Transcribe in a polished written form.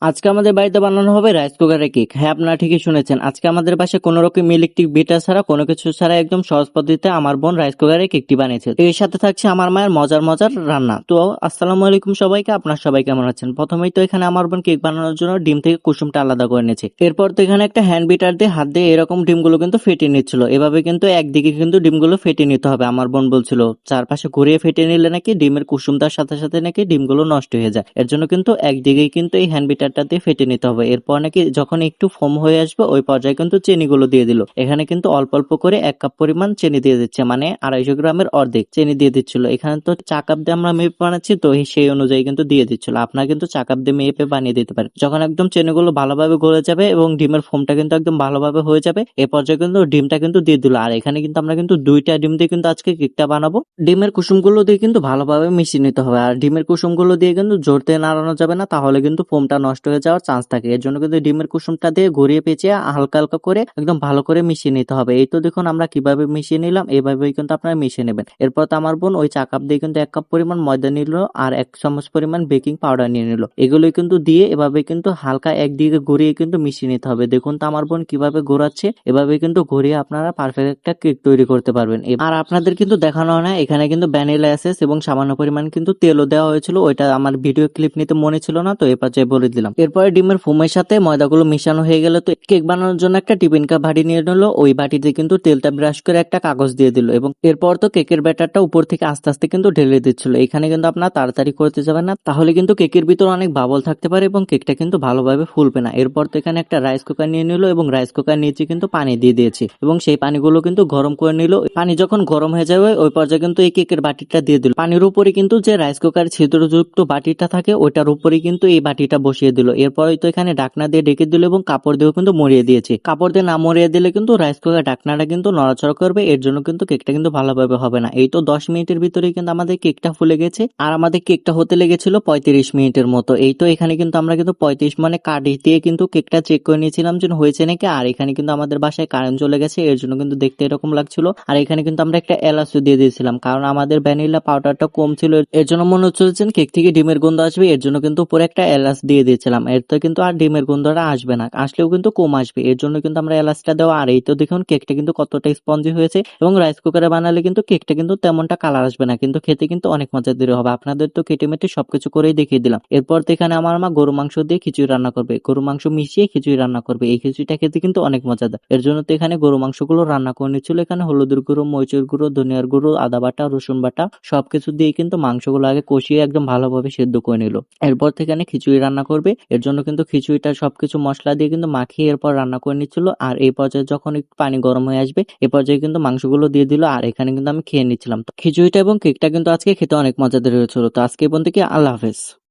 আজকে আমাদের বাড়িতে বানানো হবে রাইস কুকারের কেক। হ্যাঁ, আপনারা ঠিকই শুনেছেন। আজকে আমাদের বাসায় কোনো রকম ইলেকট্রিক বিটার ছাড়া কোনো কিছু ছাড়া একদম সহজ পদ্ধতিতে আমার বোন রাইস কুকারের কেকটি বানিয়েছে। তো এর সাথে থাকছে আমার মায়ের মজার মজার রান্না। তো আসসালামু আলাইকুম সবাইকে, আপনার সবাই কেমন আছেন? প্রথমেই তো এখানে আমার বোন কেক বানানোর জন্য ডিম থেকে কুসুমটা আলাদা করে নিয়েছে। এরপর তো এখানে একটা হ্যান্ড বিটার দিয়ে হাত দিয়ে এরকম ডিমগুলো কিন্তু ফেটিয়ে নিচ্ছিল। এভাবে কিন্তু একদিকে কিন্তু ডিমগুলো ফেটিয়ে নিতে হবে। আমার বোন বলছিল চারপাশে ঘুরিয়ে ফেটিয়ে নিলে নাকি ডিমের কুসুমটার সাথে সাথে নাকি ডিমগুলো নষ্ট হয়ে যায়। এর জন্য কিন্তু একদিকেই কিন্তু এই হ্যান্ড বিটারটা দিয়ে ফেটে নিতে হবে। এরপর নাকি যখন একটু ফোম হয়ে আসবে ওই পর্যায়ে কিন্তু চিনিগুলো দিয়ে দিল। এখানে কিন্তু অল্প অল্প করে 1 কাপ পরিমাণ চিনি দিয়ে দিচ্ছে, মানে 250 গ্রামের অর্ধেক চিনি দিয়ে দিচ্ছিল। এখানে তো চা কাপ দিয়ে আমরা মেপে বানাচ্ছি, তো সেই অনুযায়ী কিন্তু দিয়ে দিচ্ছিল। আপনারা কিন্তু চা কাপ দিয়ে মেপে বানিয়ে দিতে পারেন। যখন একদম চিনিগুলো ভালোভাবে গলে যাবে এবং ডিমের ফোমটা কিন্তু একদম ভালোভাবে হয়ে যাবে, এই পর্যায়ে কিন্তু ডিমটা কিন্তু দিয়ে দিল। আর এখানে কিন্তু আমরা কিন্তু 2টা ডিম দিয়ে কিন্তু আজকে কেকটা বানাবো। ডিমের কুসুমগুলো দিয়ে কিন্তু ভালোভাবে মিশিয়ে নিতে হবে। আর ডিমের কুসুমগুলো দিয়ে কিন্তু জোর দিয়ে নাড়ানো যাবে না, তাহলে কিন্তু ফোমটা নষ্ট হয়ে যাওয়ার চান্স থাকে। এর জন্য কিন্তু ডিমের কুসুমটা দিয়ে ঘুরিয়ে পেঁচিয়ে হালকা হালকা করে একদম ভালো করে মিশিয়ে নিতে হবে। এই তো দেখুন আমরা কিভাবে মিশিয়ে নিলাম, এইভাবেই কিন্তু আপনারা মিশিয়ে নেবেন। এরপর তো আমার বোন ওই চা কাপ দিয়ে কিন্তু 1 কাপ পরিমাণ ময়দা নিল আর 1 চামচ পরিমাণ বেকিং পাউডার নিয়ে নিল। এগুলোই কিন্তু দিয়ে এভাবে কিন্তু হালকা একদিকে ঘুরিয়ে কিন্তু মিশিয়ে নিতে হবে। দেখুন তো আমার বোন কিভাবে ঘোরাচ্ছে, এভাবে কিন্তু ঘুরিয়ে আপনারা পারফেক্ট একটা কেক তৈরি করতে পারবেন। আর আপনাদের কিন্তু দেখানো হয় না, এখানে কিন্তু ভ্যানিলা এসেন্স এবং সামান্য পরিমাণ কিন্তু তেলও দেওয়া হয়েছিল। ওইটা আমার ভিডিও ক্লিপ নিতে মনে ছিল না, তো এ পর্যায়ে বলে দিলাম। এরপরে ডিমের ফোমের সাথে ময়দাগুলো মিশানো হয়ে গেল, তো কেক বানানোর জন্য একটা টিফিন কাপ বাটি নিয়ে নিল। ওই বাটিতে কিন্তু তেলটা ব্রাশ করে একটা কাগজ দিয়ে দিল এবং এরপর তো কেকের ব্যাটারটা উপর থেকে আস্তে আস্তে কিন্তু ঢেলে দিচ্ছিল। এখানে কিন্তু আপনার তাড়াতাড়ি করতে যাবেন না, তাহলে কিন্তু কেকের ভিতর অনেক বাবল থাকতে পারে এবং কেকটা কিন্তু ভালোভাবে ফুলবে না। এরপর তো এখানে একটা রাইস কুকার নিয়ে নিল এবং রাইস কুকার নিচে কিন্তু পানি দিয়ে দিয়েছি এবং সেই পানিগুলো কিন্তু গরম করে নিল। পানি যখন গরম হয়ে যাবে ওই পর্যায়ে কিন্তু এই কেকের বাটিটা দিয়ে দিল। পানির উপরে কিন্তু যে রাইস কুকার ছিদ্রযুক্ত বাটিটা থাকে ওইটার উপরে কিন্তু এই বাটিটা বসিয়ে দিল। এরপরে তো এখানে ঢাকনা দিয়ে ঢেকে দিল এবং কাপড় দিয়েও কিন্তু মরিয়ে দিয়েছে। কাপড় দিয়ে না মরিয়ে দিলে কিন্তু রাইস কুকার ঢাকনাটা কিন্তু নড়াচড়া করবে, এর জন্য কিন্তু কেকটা কিন্তু ভালোভাবে হবে না। এই তো 10 মিনিটের ভিতরেই কিন্তু আমাদের কেকটা ফুলে গেছে আর আমাদের কেকটা হতে লেগেছিল 35 মিনিটের মতো। এই তো এখানে কিন্তু আমরা কিন্তু 35 মানে কাঠি দিয়ে কিন্তু কেকটা চেক করে নিয়েছিলাম যে হয়েছে নাকি। আর এখানে কিন্তু আমাদের বাসায় কারেন্ট চলে গেছে, এর জন্য কিন্তু দেখতে এরকম লাগছিল। আর এখানে কিন্তু আমরা একটা এলাচও দিয়ে দিয়েছিলাম, কারণ আমাদের ভ্যানিলা পাউডারটা কম ছিল, এর জন্য মনে হচ্ছিল যে কেক থেকে ডিমের গন্ধ আসবে, এর জন্য কিন্তু উপরে একটা এলাচ দিয়ে দিয়েছিলাম। এর তো কিন্তু আর ডিমের গন্ধটা আসবে না, আসলেও কিন্তু কম আসবে, এর জন্য কিন্তু আমরা এলাচটা দেওয়া। আর এই তো দেখুন কেকটা কিন্তু কতটা স্পঞ্জি হয়েছে এবং রাইস কুকারে বানালে কিন্তু কেকটা কিন্তু তেমনটা কালার আসবে না, কিন্তু খেতে কিন্তু অনেক মজাদার হবে। আপনাদের তো কেটে মেটে সবকিছু করেই দেখিয়ে দিলাম। এরপর তো এখানে আমার মা গরু মাংস দিয়ে খিচুড়ি রান্না করবে, গরু মাংস মিশিয়ে খিচুড়ি রান্না করবে। এই খিচুড়িটা খেতে কিন্তু অনেক মজাদার, এর জন্য তো এখানে গরু মাংসগুলো রান্না করে নিচ্ছিল। এখানে হলুদের গুঁড়ো, মরিচের গুঁড়ো, ধনিয়ার গুঁড়ো, আদা বাটা, রসুন বাটা সবকিছু দিয়ে কিন্তু মাংসগুলো আগে কষিয়ে একদম ভালোভাবে সেদ্ধ করে নিল। এরপর থেকে খিচুড়ি রান্না করবে, এর জন্য কিন্তু খিচুড়িটা সবকিছু মশলা দিয়ে কিন্তু মাখিয়ে এরপর রান্না করে নিচ্ছিল। আর এই পর্যায়ে যখন একটু পানি গরম হয়ে আসবে এই পর্যায়ে কিন্তু মাংসগুলো দিয়ে দিল। আর এখানে কিন্তু আমি খেয়ে নিচ্ছিলাম। তো খিচুড়িটা এবং কেকটা কিন্তু আজকে খেতে অনেক মজাদার হয়েছিল। তো আজকে এই পর্যন্ত, কি আল্লাহ হাফেজ।